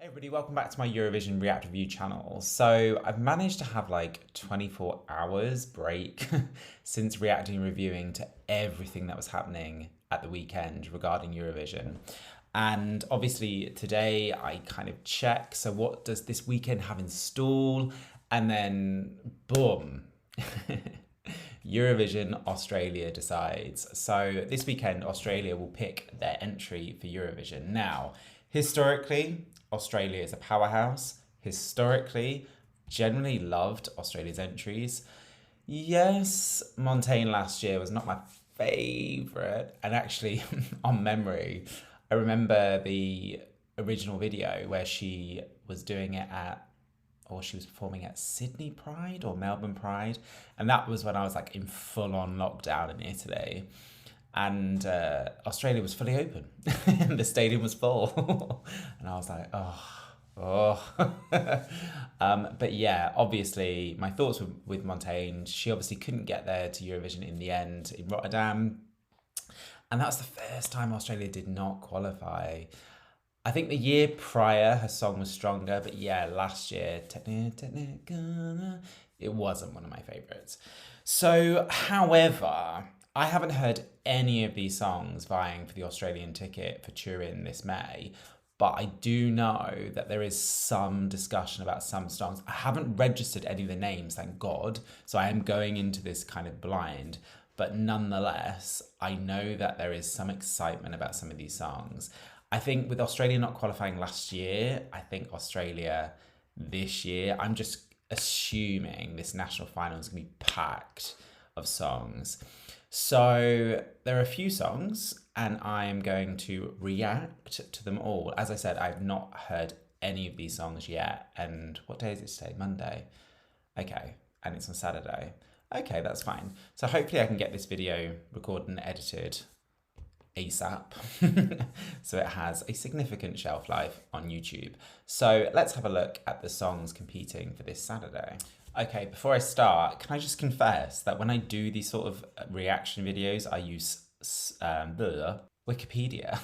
Hey everybody, welcome back to my Eurovision React Review channel. So I've managed to have like 24 hours break since reacting and reviewing to everything that was happening at the weekend regarding Eurovision. And obviously today I kind of check, so what does this weekend have in stall? And then boom, Eurovision Australia decides. So this weekend, Australia will pick their entry for Eurovision. Now, historically, Australia is a powerhouse. Historically, generally loved Australia's entries. Yes, Montaigne last year was not my favourite. And actually, on memory, I remember the original video where she was doing it at or she was performing at Sydney Pride or Melbourne Pride. And that was when I was like in full on lockdown in Italy. And Australia was fully open. The stadium was full. And I was like, oh. But yeah, obviously, my thoughts were with Montaigne. She obviously couldn't get there to Eurovision in the end in Rotterdam. And that's the first time Australia did not qualify. I think the year prior her song was stronger, but yeah, last year it wasn't one of my favourites. So, however, I haven't heard any of these songs vying for the Australian ticket for Turin this May, but I do know that there is some discussion about some songs. I haven't registered any of the names, thank God, so I am going into this kind of blind. But nonetheless, I know that there is some excitement about some of these songs. I think with Australia not qualifying last year, I think Australia this year, I'm just assuming this national final is going to be packed of songs. So there are a few songs and I'm going to react to them all. As I said, I've not heard any of these songs yet. And what day is it today? Monday. Okay. And it's on Saturday. Okay, that's fine. So hopefully I can get this video recorded and edited ASAP so it has a significant shelf life on YouTube. So let's have a look at the songs competing for this Saturday. Okay, before I start, can I just confess that when I do these sort of reaction videos, I use Wikipedia.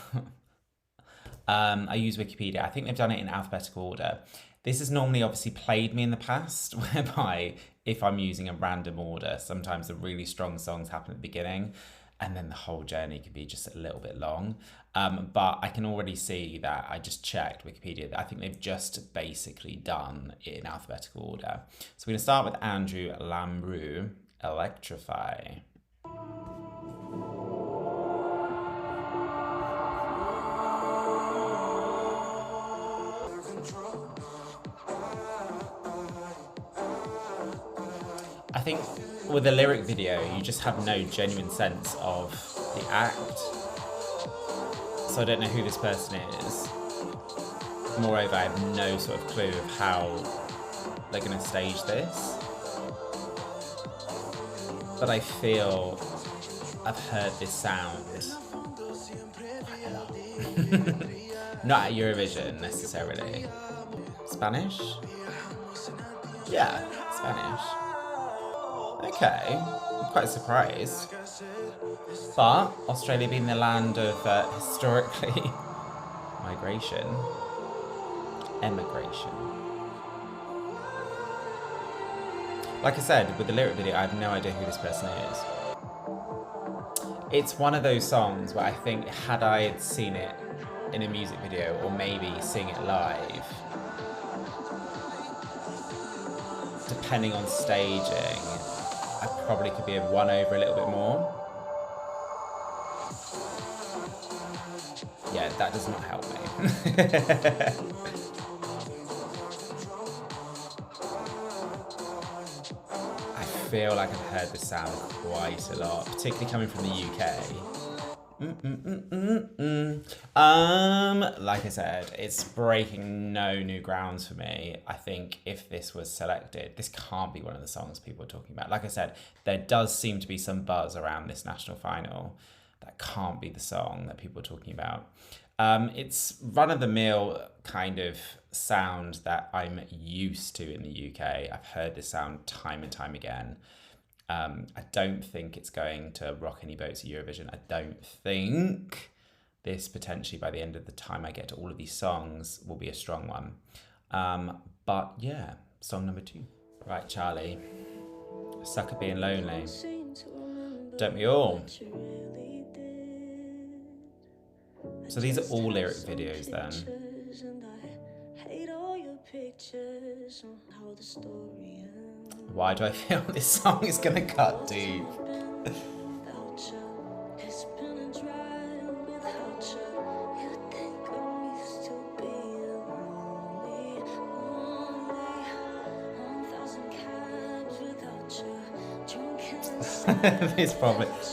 I use Wikipedia. I think they've done it in alphabetical order. This has normally obviously played me in the past, whereby if I'm using a random order, sometimes the really strong songs happen at the beginning and then the whole journey could be just a little bit long. But I can already see that I just checked Wikipedia. I think they've just basically done it in alphabetical order. So we're going to start with Andrew Lambrou, Electrify. I think with the lyric video, you just have no genuine sense of the act. So I don't know who this person is. Moreover, I have no sort of clue of how they're going to stage this. But I feel I've heard this sound quite a lot. Not at Eurovision necessarily. Spanish? Yeah, Spanish. Okay, I'm quite surprised. But Australia being the land of historically emigration. Like I said, with the lyric video, I have no idea who this person is. It's one of those songs where I think had I seen it in a music video or maybe seeing it live, depending on staging, I probably could be won over a little bit more. Yeah, that does not help me. I feel like I've heard this sound quite a lot, particularly coming from the UK. Like I said, it's breaking no new grounds for me. I think if this was selected, this can't be one of the songs people are talking about. Like I said, there does seem to be some buzz around this national final. That can't be the song that people are talking about. It's run-of-the-mill kind of sound that I'm used to in the UK. I've heard this sound time and time again. I don't think it's going to rock any boats at Eurovision. I don't think this potentially, by the end of the time I get to all of these songs, will be a strong one. But yeah, song number 2. Right, Charlie. Sucker Being Lonely. Don't we all? So these are all lyric videos then. Why do I feel this song is gonna cut deep?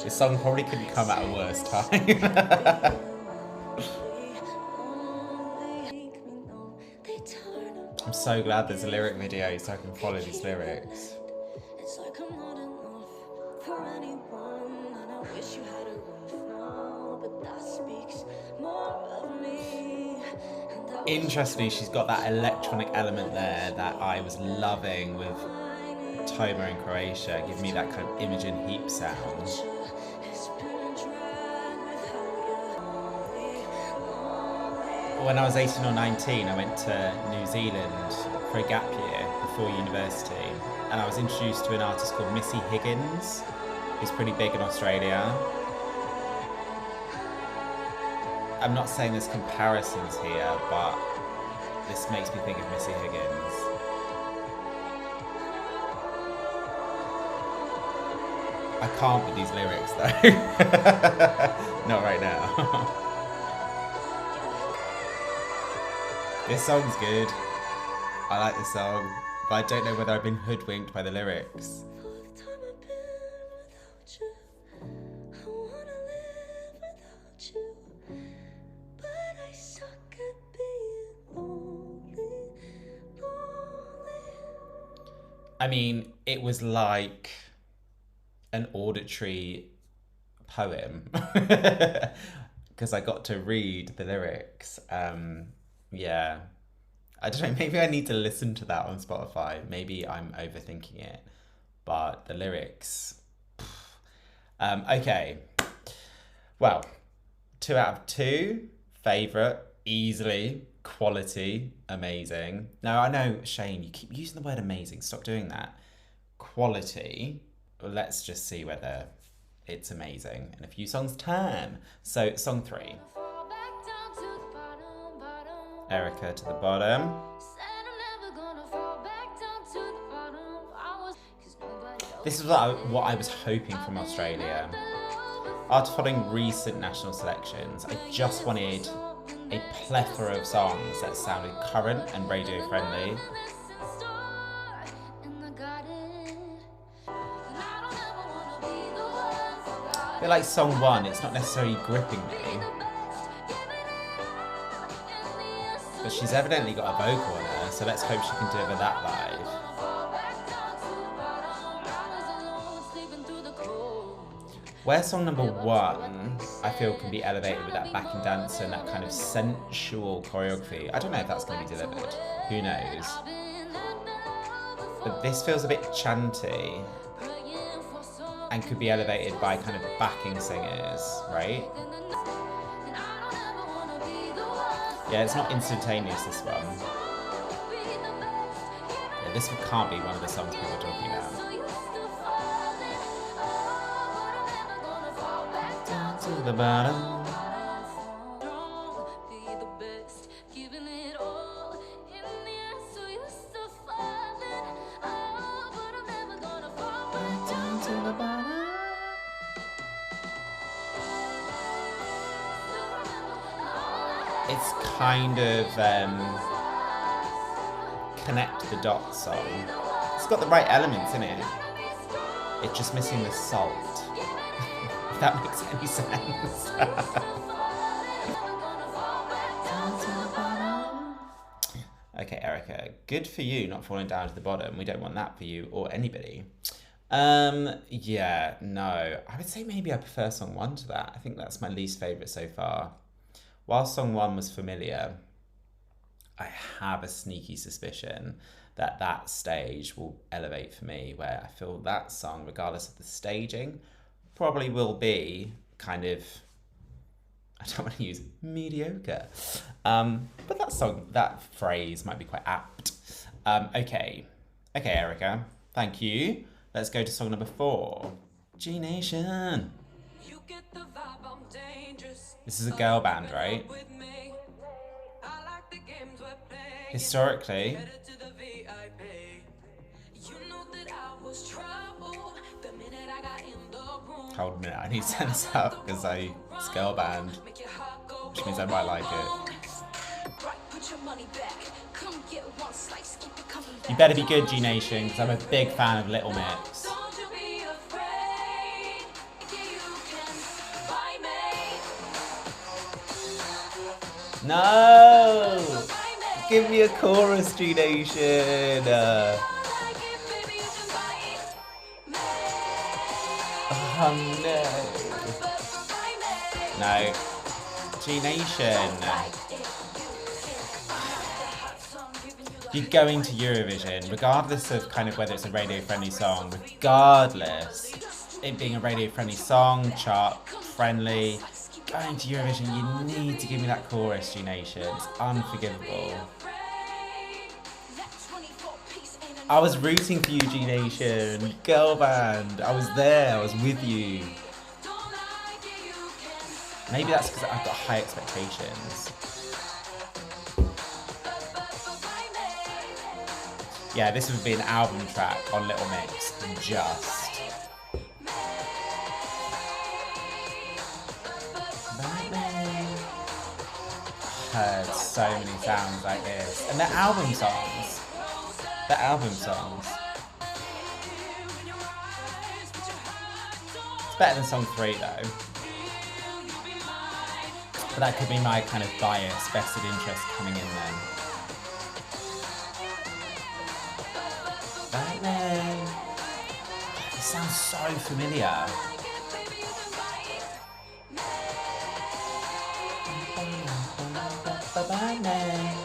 This song probably couldn't come at a worse time. I'm so glad there's a lyric video so I can follow these lyrics. Interestingly, she's got that electronic element there that I was loving with Toma in Croatia, give me that kind of Imogen Heap sound. When I was 18 or 19, I went to New Zealand for a gap year before university, and I was introduced to an artist called Missy Higgins, who's pretty big in Australia. I'm not saying there's comparisons here, but this makes me think of Missy Higgins. I can't with these lyrics though. Not right now. This song's good. I like this song, but I don't know whether I've been hoodwinked by the lyrics. I mean, it was like an auditory poem because I got to read the lyrics. Yeah, I don't know, maybe I need to listen to that on Spotify. Maybe I'm overthinking it, but the lyrics, okay. Well, 2 out of 2, favourite, easily, quality, amazing. No, I know, Shane, you keep using the word amazing, stop doing that. Quality, let's just see whether it's amazing in a few songs' time. So, song 3. Erica to the bottom. This is what I was hoping from Australia. After following recent national selections, I just wanted a plethora of songs that sounded current and radio friendly. A bit like song 1, it's not necessarily gripping me. But she's evidently got a vocal in her, so let's hope she can deliver that live. Where song number 1, I feel, can be elevated with that backing dancer and that kind of sensual choreography. I don't know if that's going to be delivered. Who knows? But this feels a bit chanty and could be elevated by kind of backing singers, right? Yeah, it's not instantaneous, this one. Yeah, this one can't be one of the songs people are talking about. Down to the bottom. It's kind of connect the dots song. It's got the right elements in it. It's just missing the salt. If that makes any sense. Okay, Erica, good for you not falling down to the bottom. We don't want that for you or anybody. Yeah, no. I would say maybe I prefer song 1 to that. I think that's my least favourite so far. While song 1 was familiar, I have a sneaky suspicion that that stage will elevate for me, where I feel that song, regardless of the staging, probably will be kind of I don't want to use mediocre. But that phrase might be quite apt. Okay, Erica, thank you. Let's go to song number 4. G Nation. This is a girl band, right? Historically, hold a minute, I need to turn this up because it's a girl band, which means I might like it. You better be good, G Nation, because I'm a big fan of Little Mix. No! Give me a chorus, G Nation! Oh no. No. G Nation. You're going to Eurovision, regardless of kind of whether it's a radio-friendly song, regardless, it being a radio-friendly song, chart-friendly, going to Eurovision, you need to give me that chorus, G Nation. It's unforgivable. I was rooting for you, G Nation. Girl band. I was there. I was with you. Maybe that's because I've got high expectations. Yeah, this would be an album track on Little Mix. Just. Heard so many sounds like this. And they're album songs. The album songs. It's better than song 3 though. But that could be my kind of bias, vested interest coming in then. Batman. This sounds so familiar. Batman.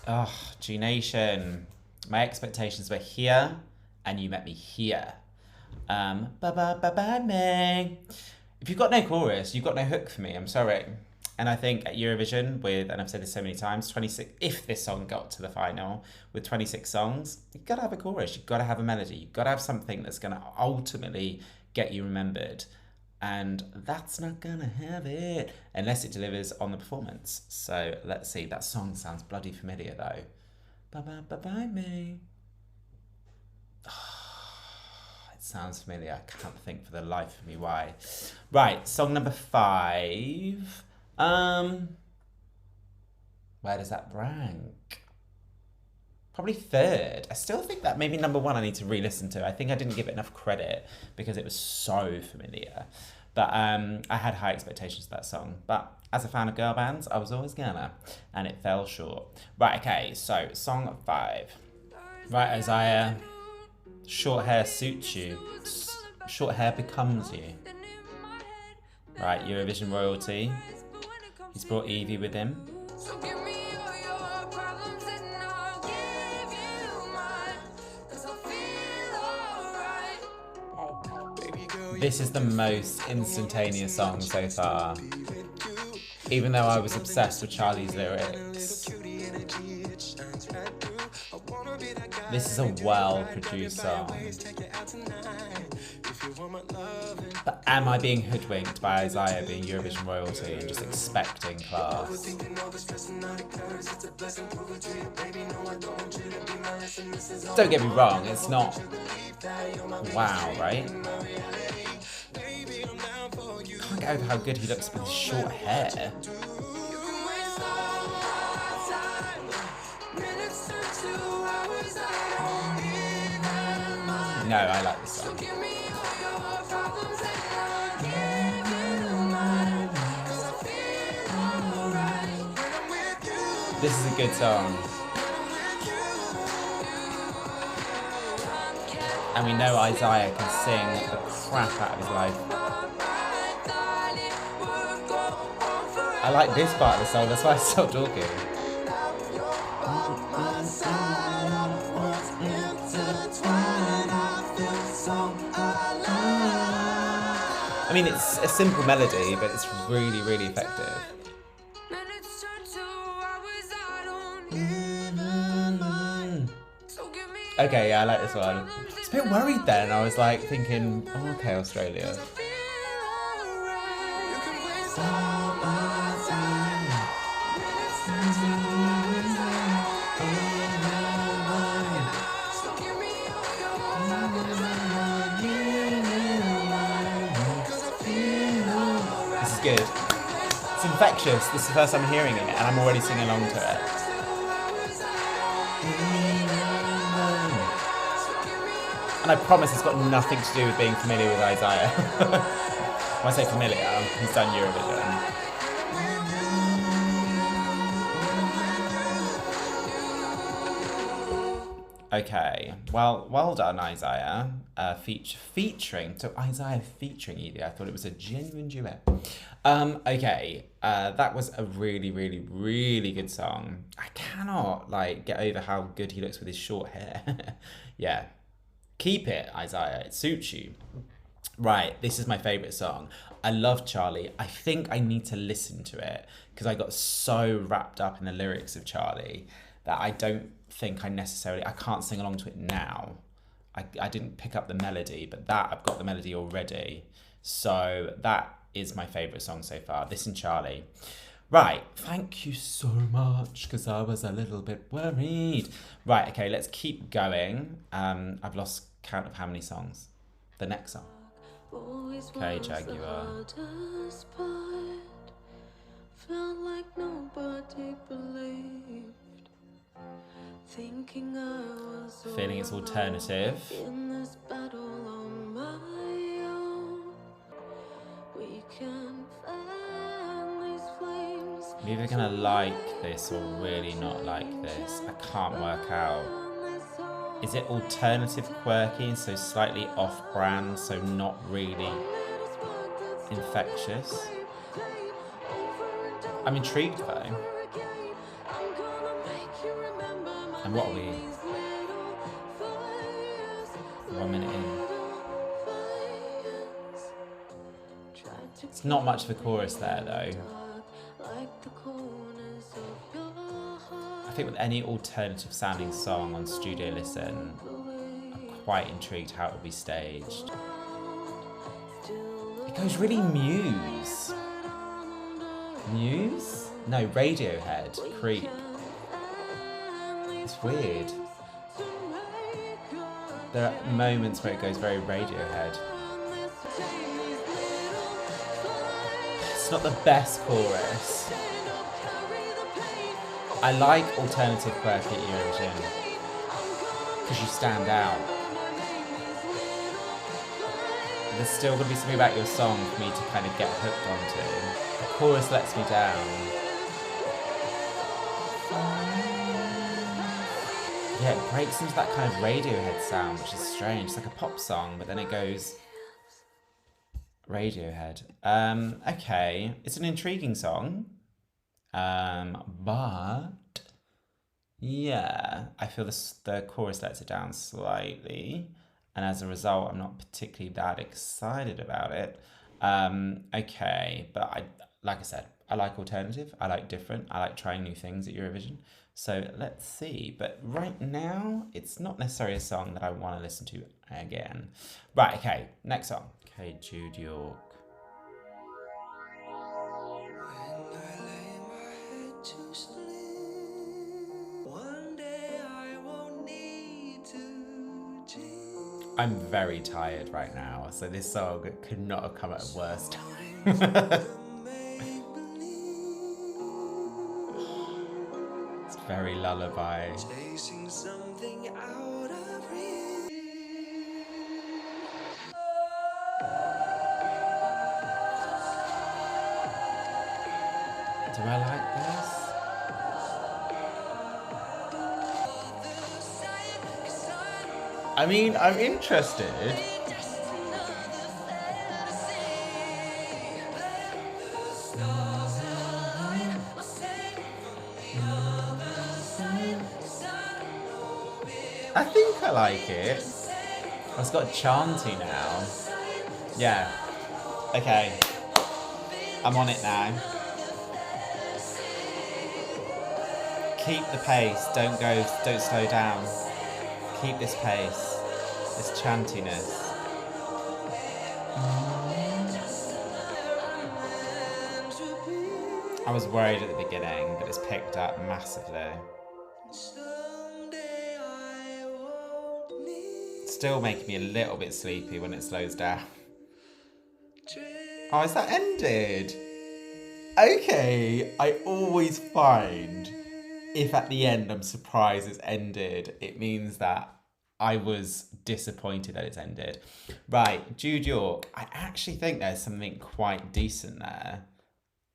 Oh, G Nation. My expectations were here, and you met me here. Ba-ba-ba-ba-bang. If you've got no chorus, you've got no hook for me. I'm sorry. And I think at Eurovision, and I've said this so many times, 26. If this song got to the final with 26 songs, you've got to have a chorus. You've got to have a melody. You've got to have something that's going to ultimately get you remembered. And that's not going to have it unless it delivers on the performance. So let's see. That song sounds bloody familiar though. Bye-bye, me. It sounds familiar. I can't think for the life of me why. Right, song number 5. Where does that rank? Probably 3rd. I still think that maybe number 1 I need to re-listen to. I think I didn't give it enough credit because it was so familiar. But I had high expectations for that song. But as a fan of girl bands, I was always gonna. And it fell short. Right, okay, so song 5. Right, Isaiah. Short hair suits you. Short hair becomes you. Right, Eurovision royalty. He's brought Evie with him. This is the most instantaneous song so far. Even though I was obsessed with Charlie's lyrics. This is a well-produced song. But am I being hoodwinked by Isaiah being Eurovision royalty and just expecting class? Don't get me wrong, it's not wow, right? Can't get over how good he looks with his short hair. No, I like this song. This is a good song. And we know Isaiah can sing the crap out of his life. I like this part of the song, that's why I stopped talking. mean, it's a simple melody, but it's really, really effective. Okay, yeah, I like this one. I was a bit worried then. I was like thinking, oh, okay, Australia. This is good. It's infectious. This is the first time I'm hearing it, and I'm already singing along to it. And I promise it's got nothing to do with being familiar with Isaiah. When I say familiar, he's done Eurovision. Okay, well done, Isaiah. Featuring, so Isaiah featuring Edie. I thought it was a genuine duet. Okay, that was a really, really, really good song. I cannot get over how good he looks with his short hair. Yeah, keep it, Isaiah. It suits you. Right, this is my favourite song. I love Charlie. I think I need to listen to it because I got so wrapped up in the lyrics of Charlie that I don't think I can't sing along to it now. I didn't pick up the melody, but I've got the melody already. So that is my favourite song so far, this and Charlie. Right, thank you so much, because I was a little bit worried. Right, okay, let's keep going. I've lost count of how many songs. The next song. Okay, Jaguar. Felt like nobody believed. Thinking I was feeling it's alternative. In this battle on my own. We can fan these flames. I'm either gonna like this or really not like this. I can't work out. Is it alternative quirky, so slightly off-brand, so not really infectious? I'm intrigued though. And what are we? 1 minute in. It's not much of a chorus there though. I think with any alternative sounding song on Studio Listen, I'm quite intrigued how it will be staged. It goes really Muse. Muse? No, Radiohead. Creep. It's weird. There are moments where it goes very Radiohead. It's not the best chorus. I like alternative quirky at Eurovision because you stand out. But there's still going to be something about your song for me to kind of get hooked onto. The chorus lets me down. Yeah, it breaks into that kind of Radiohead sound, which is strange. It's like a pop song, but then it goes Radiohead. Okay, it's an intriguing song. But yeah, I feel the chorus lets it down slightly, and as a result, I'm not particularly that excited about it. Okay, but like I said, I like alternative, I like different, I like trying new things at Eurovision. So let's see. But right now, it's not necessarily a song that I want to listen to again. Right, okay, next song. Okay, Jude York. I'm very tired right now, so this song could not have come at a worse time. It's very lullaby. Chasing something out of reach. Do I like this? I mean, I'm interested. I think I like it. It's got chanty now. Yeah. Okay, I'm on it now. Keep the pace, don't slow down. Keep this pace, this chantiness. I was worried at the beginning, but it's picked up massively. Still making me a little bit sleepy when it slows down. Oh, is that ended? Okay, I always find if at the end I'm surprised it's ended, it means that I was disappointed that it's ended. Right, Jude York, I actually think there's something quite decent there.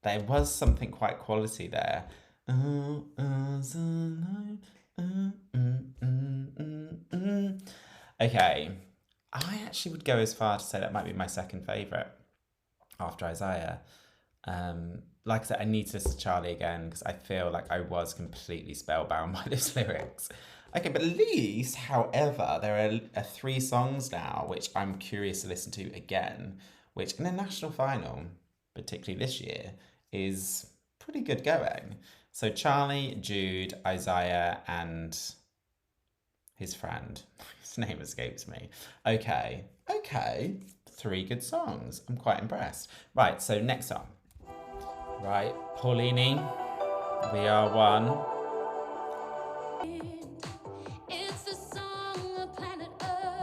There was something quite quality there. Okay, I actually would go as far to say that might be my second favourite after Isaiah. Like I said, I need to listen to Charlie again because I feel like I was completely spellbound by those lyrics. Okay, but at least, however, there are three songs now which I'm curious to listen to again, which in a national final, particularly this year, is pretty good going. So Charlie, Jude, Isaiah, and his friend. His name escapes me. Okay. Three good songs. I'm quite impressed. Right, so next song. Right, Paulini, We Are One.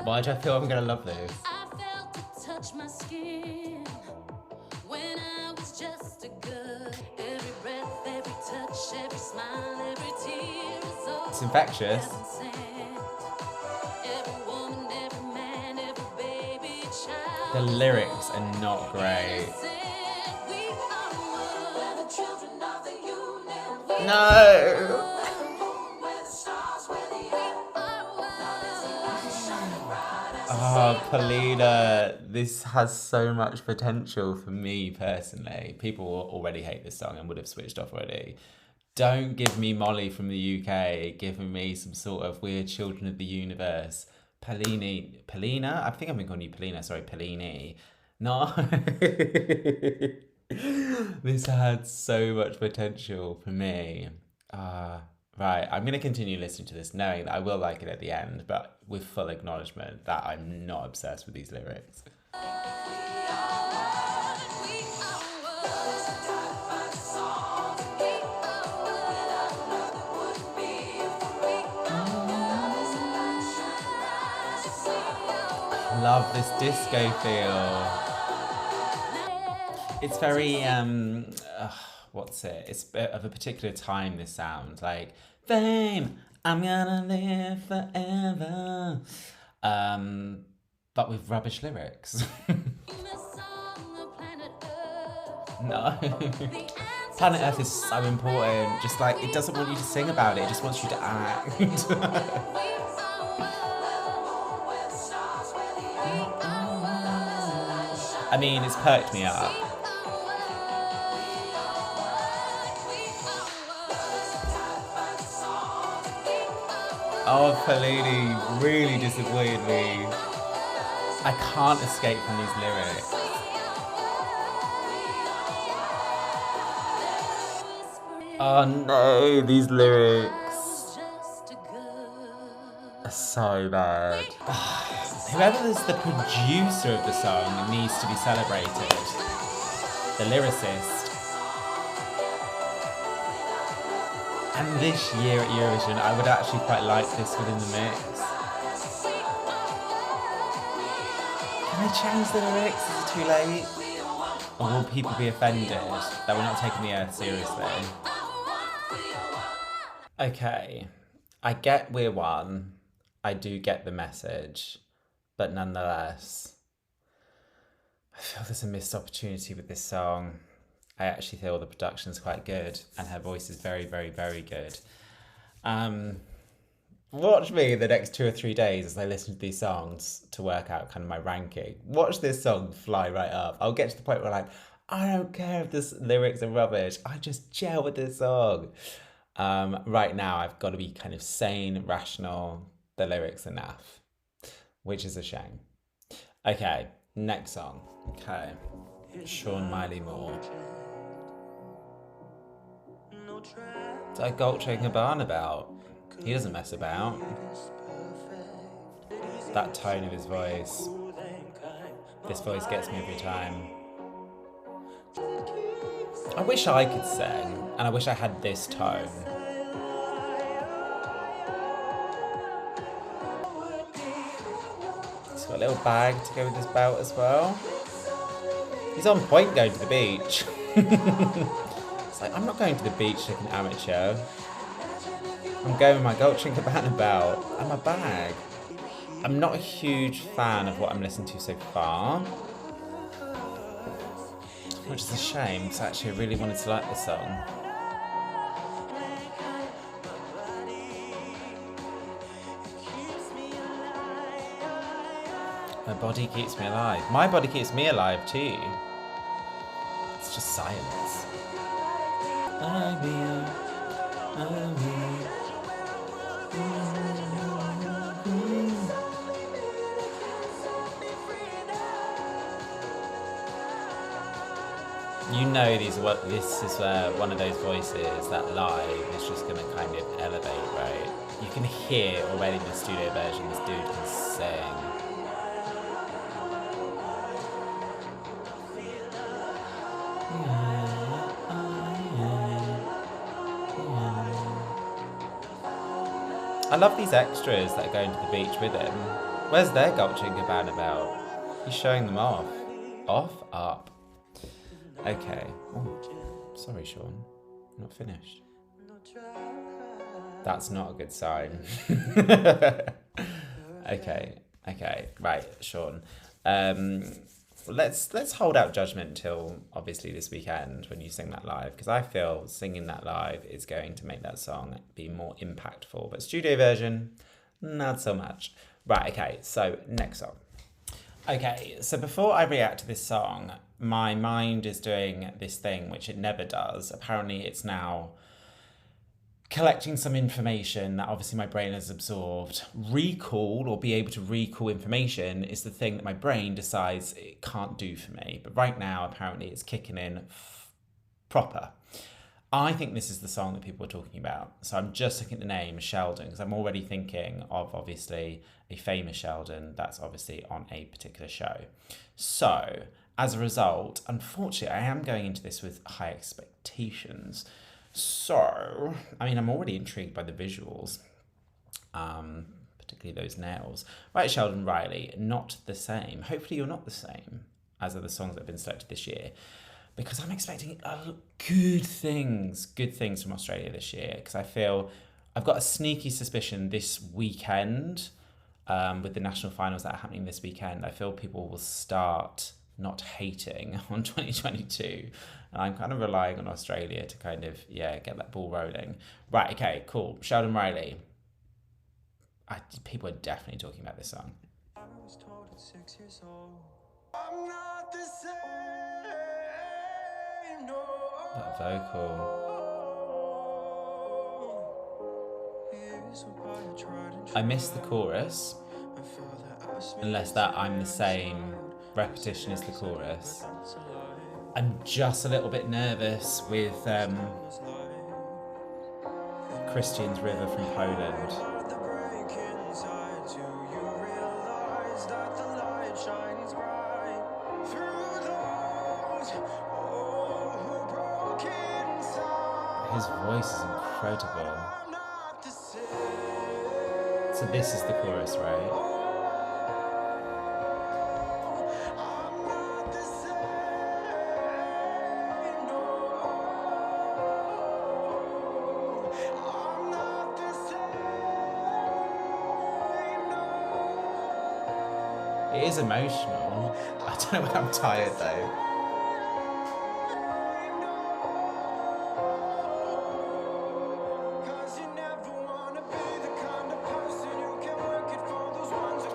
Why do I feel I'm gonna love this? I felt it touch my skin when I was just a girl. Every breath, every touch, every smile, every tear is all. It's infectious. Every woman, every man, every baby child. The lyrics are not great. No. Oh, Paulina, this has so much potential for me personally. People already hate this song and would have switched off already. Don't give me Molly from the UK giving me some sort of weird Children of the Universe. Paulina? I think I've been calling you Paulina, sorry, Paulini. No. This had so much potential for me. Right, I'm going to continue listening to this knowing that I will like it at the end, but with full acknowledgement that I'm not obsessed with these lyrics. Love this disco feel. It's very, what's it? It's of a particular time, this sound. Like, fame, I'm gonna live forever. But with rubbish lyrics. No. Planet Earth is so important. Just like, it doesn't want you to sing about it, it just wants you to act. I mean, it's perked me up. Oh, Paulini really disappointed me. I can't escape from these lyrics. Oh no, these lyrics are so bad. Whoever is the producer of the song needs to be celebrated. The lyricist. And this year at Eurovision, I would actually quite like this within the mix. Can I change the lyrics? Is it too late? Or will people be offended that we're not taking the Earth seriously? Okay, I get we're one. I do get the message. But nonetheless, I feel there's a missed opportunity with this song. I actually feel the production's quite good and her voice is very, very, very good. Watch me the next 2 or 3 days as I listen to these songs to work out kind of my ranking. Watch this song fly right up. I'll get to the point where I don't care if the lyrics are rubbish. I just gel with this song. Right now, I've got to be kind of sane, rational. The lyrics are naff, which is a shame. Okay, next song. Okay. Sean Miley Moore. What's that Dolce & Gabbana about? He doesn't mess about. That tone of his voice. This voice gets me every time. I wish I could sing, and I wish I had this tone. He's got a little bag to go with his belt as well. He's on point going to the beach. It's like, I'm not going to the beach like an amateur. I'm going with my Dolce & Gabbana belt and my bag. I'm not a huge fan of what I'm listening to so far, which is a shame because actually I really wanted to like this song. My body keeps me alive. My body keeps me alive too. It's just silence. I'm here. I'm here. You know this is one of those voices that live is just going to kind of elevate, right? You can hear already in the studio version this dude can sing. I love these extras that are going to the beach with him. Where's their Dolce & Gabbana belt? He's showing them off. Off? Up. Okay. Oh, sorry, Sean. I'm not finished. That's not a good sign. Okay. Right, Sean. Let's hold out judgment till obviously this weekend when you sing that live, because I feel singing that live is going to make that song be more impactful. But studio version, not so much. Right, okay, so next song. Okay, so before I react to this song, my mind is doing this thing which it never does. Apparently it's now collecting some information that obviously my brain has absorbed. Recall, or be able to recall information, is the thing that my brain decides it can't do for me. But right now, apparently it's kicking in proper. I think this is the song that people are talking about. So I'm just looking at the name, Sheldon, because I'm already thinking of, obviously, a famous Sheldon that's obviously on a particular show. So, as a result, unfortunately, I am going into this with high expectations. So, I mean, I'm already intrigued by the visuals, particularly those nails. Right, Sheldon Riley, not the same. Hopefully you're not the same as other songs that have been selected this year, because I'm expecting good things from Australia this year, because I feel I've got a sneaky suspicion this weekend, with the national finals that are happening this weekend, I feel people will start not hating on 2022. And I'm kind of relying on Australia to kind of, get that ball rolling. Right, okay, cool. Sheldon Riley. People are definitely talking about this song. I was told at 6 years old, I'm not the same, no. That vocal. I missed the chorus. Unless that I'm the same repetition as the chorus. I'm just a little bit nervous with Christian's River from Poland. His voice is incredible. So this is the chorus, right? It is emotional. I don't know when I'm tired though.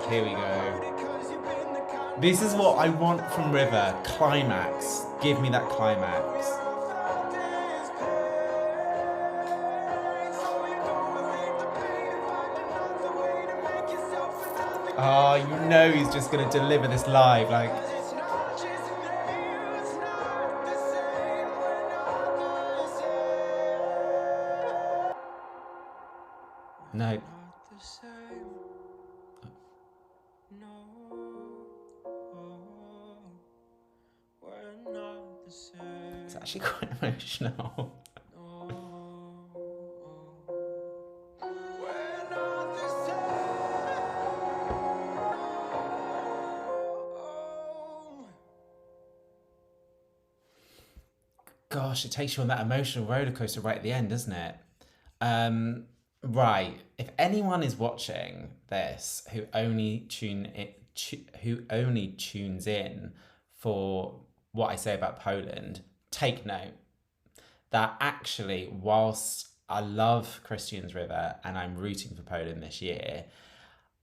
Here we go. This is what I want from River. Climax. Give me that climax. Oh, you know he's just going to deliver this live, like... No. It's actually quite emotional. Gosh, it takes you on that emotional roller coaster right at the end, doesn't it? Right. If anyone is watching this who only tunes in for what I say about Poland, take note that actually, whilst I love Christian's River and I'm rooting for Poland this year,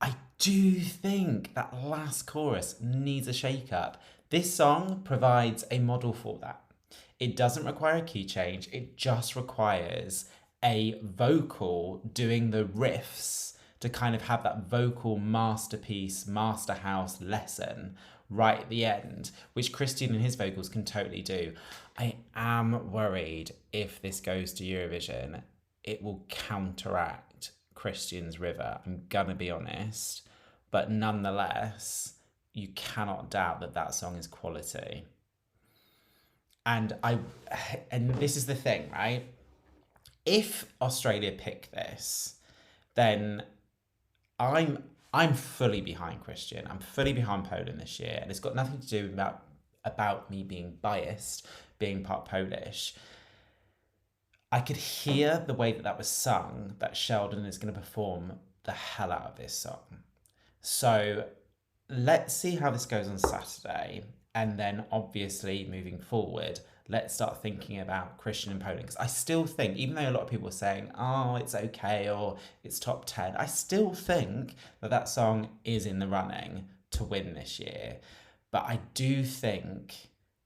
I do think that last chorus needs a shake up. This song provides a model for that. It doesn't require a key change, it just requires a vocal doing the riffs to kind of have that vocal masterpiece, master house lesson right at the end, which Christian and his vocals can totally do. I am worried if this goes to Eurovision, it will counteract Christian's River. I'm gonna be honest, but nonetheless, you cannot doubt that that song is quality. And this is the thing, right? If Australia pick this, then I'm fully behind Christian. I'm fully behind Poland this year, and it's got nothing to do about me being biased, being part Polish. I could hear the way that was sung, that Sheldon is going to perform the hell out of this song. So let's see how this goes on Saturday. And then obviously moving forward, let's start thinking about Christian and Poland. Because I still think, even though a lot of people are saying, oh, it's okay, or it's top 10, I still think that that song is in the running to win this year. But I do think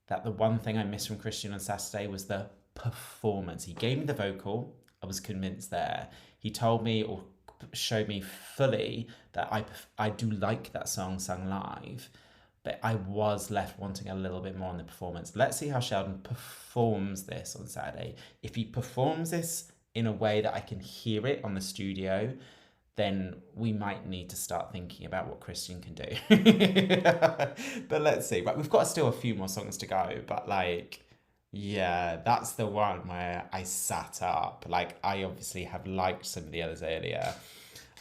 that the one thing I missed from Christian on Saturday was the performance. He gave me the vocal. I was convinced there. He told me or showed me fully that I do like that song sung live. But I was left wanting a little bit more on the performance. Let's see how Sheldon performs this on Saturday. If he performs this in a way that I can hear it on the studio, then we might need to start thinking about what Christian can do. But let's see. But we've got still a few more songs to go. But yeah, that's the one where I sat up. I obviously have liked some of the others earlier.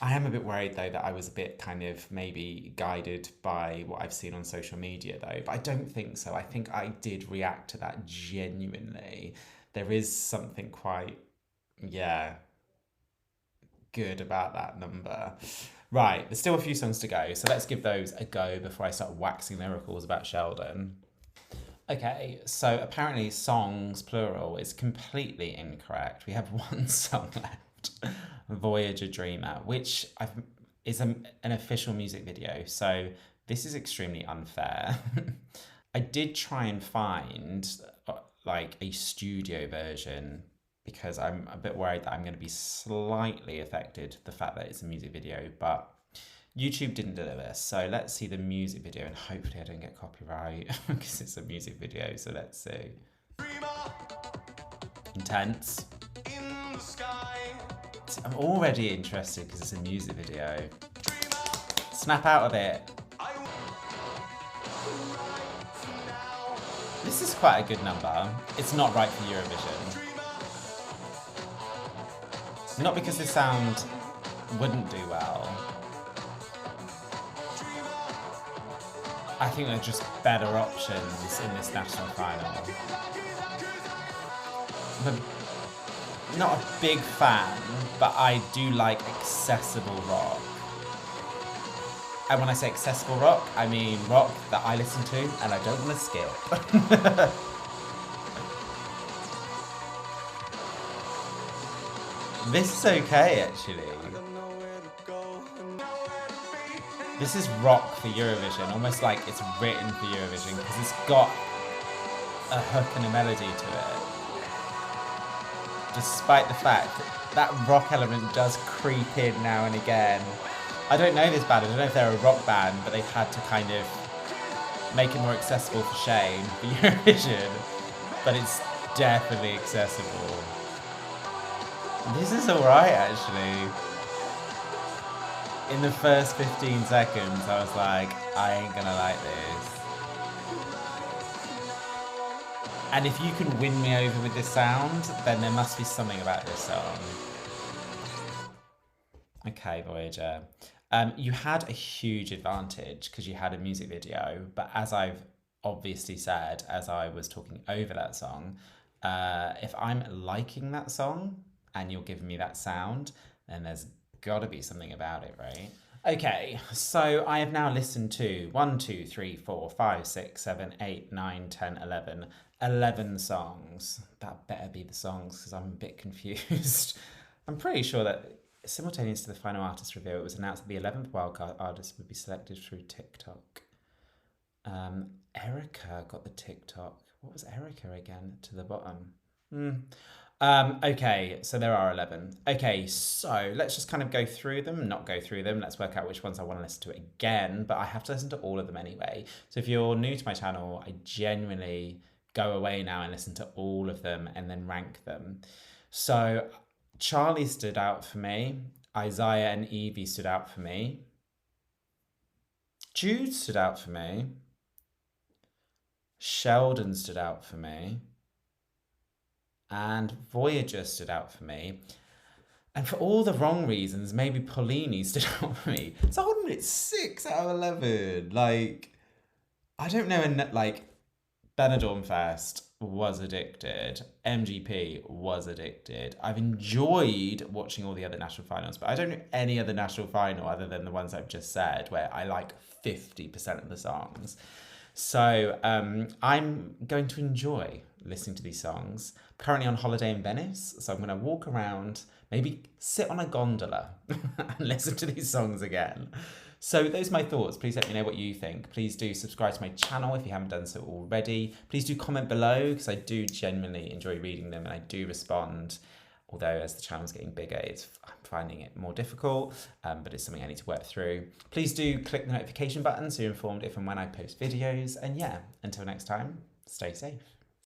I am a bit worried, though, that I was a bit kind of maybe guided by what I've seen on social media, though. But I don't think so. I think I did react to that genuinely. There is something quite, good about that number. Right, there's still a few songs to go. So let's give those a go before I start waxing lyrical about Sheldon. Okay, so apparently songs, plural, is completely incorrect. We have one song left. Voyager Dreamer, which is an official music video, so this is extremely unfair. I did try and find a studio version because I'm a bit worried that I'm going to be slightly affected the fact that it's a music video, but YouTube didn't deliver. So let's see the music video, and hopefully I don't get copyright because it's a music video. So let's see. Intense. In the sky. I'm already interested because it's a music video. Snap out of it. This is quite a good number. It's not right for Eurovision. Not because this sound wouldn't do well. I think there are just better options in this national final. I'm not a big fan, but I do like accessible rock. And when I say accessible rock, I mean rock that I listen to and I don't want to skip. This is okay, actually. This is rock for Eurovision, almost like it's written for Eurovision, because it's got a hook and a melody to it. Despite the fact that rock element does creep in now and again. I don't know this band, I don't know if they're a rock band, but they've had to kind of make it more accessible for Shane, for Eurovision, but it's definitely accessible. This is alright, actually. In the first 15 seconds, I was like, I ain't gonna like this. And if you can win me over with this sound, then there must be something about this song. Okay, Voyager. You had a huge advantage because you had a music video, but as I've obviously said, as I was talking over that song, if I'm liking that song and you're giving me that sound, then there's gotta be something about it, right? Okay, so I have now listened to 1, 2, 3, 4, 5, 6, 7, 8, 9, 10, 11. 11 songs. That better be the songs because I'm a bit confused. I'm pretty sure that simultaneous to the final artist reveal, it was announced that the 11th wildcard artist would be selected through TikTok. Erica got the TikTok. What was Erica again to the bottom? Okay, so there are 11. Okay, so let's just kind of go through them, not go through them. Let's work out which ones I want to listen to again, but I have to listen to all of them anyway. So if you're new to my channel, I genuinely go away now and listen to all of them and then rank them. So Charlie stood out for me. Isaiah and Evie stood out for me. Jude stood out for me. Sheldon stood out for me. And Voyager stood out for me. And for all the wrong reasons, maybe Paulini stood out for me. So hold on a minute, 6 out of 11. Like, I don't know, like, Benidorm Fest was addicted. MGP was addicted. I've enjoyed watching all the other national finals, but I don't know any other national final other than the ones I've just said where I like 50% of the songs. So I'm going to enjoy listening to these songs. I'm currently on holiday in Venice, so I'm going to walk around, maybe sit on a gondola and listen to these songs again. So those are my thoughts. Please let me know what you think. Please do subscribe to my channel if you haven't done so already. Please do comment below because I do genuinely enjoy reading them and I do respond. Although as the channel's getting bigger, I'm finding it more difficult, but it's something I need to work through. Please do click the notification button so you're informed if and when I post videos. And yeah, until next time, stay safe.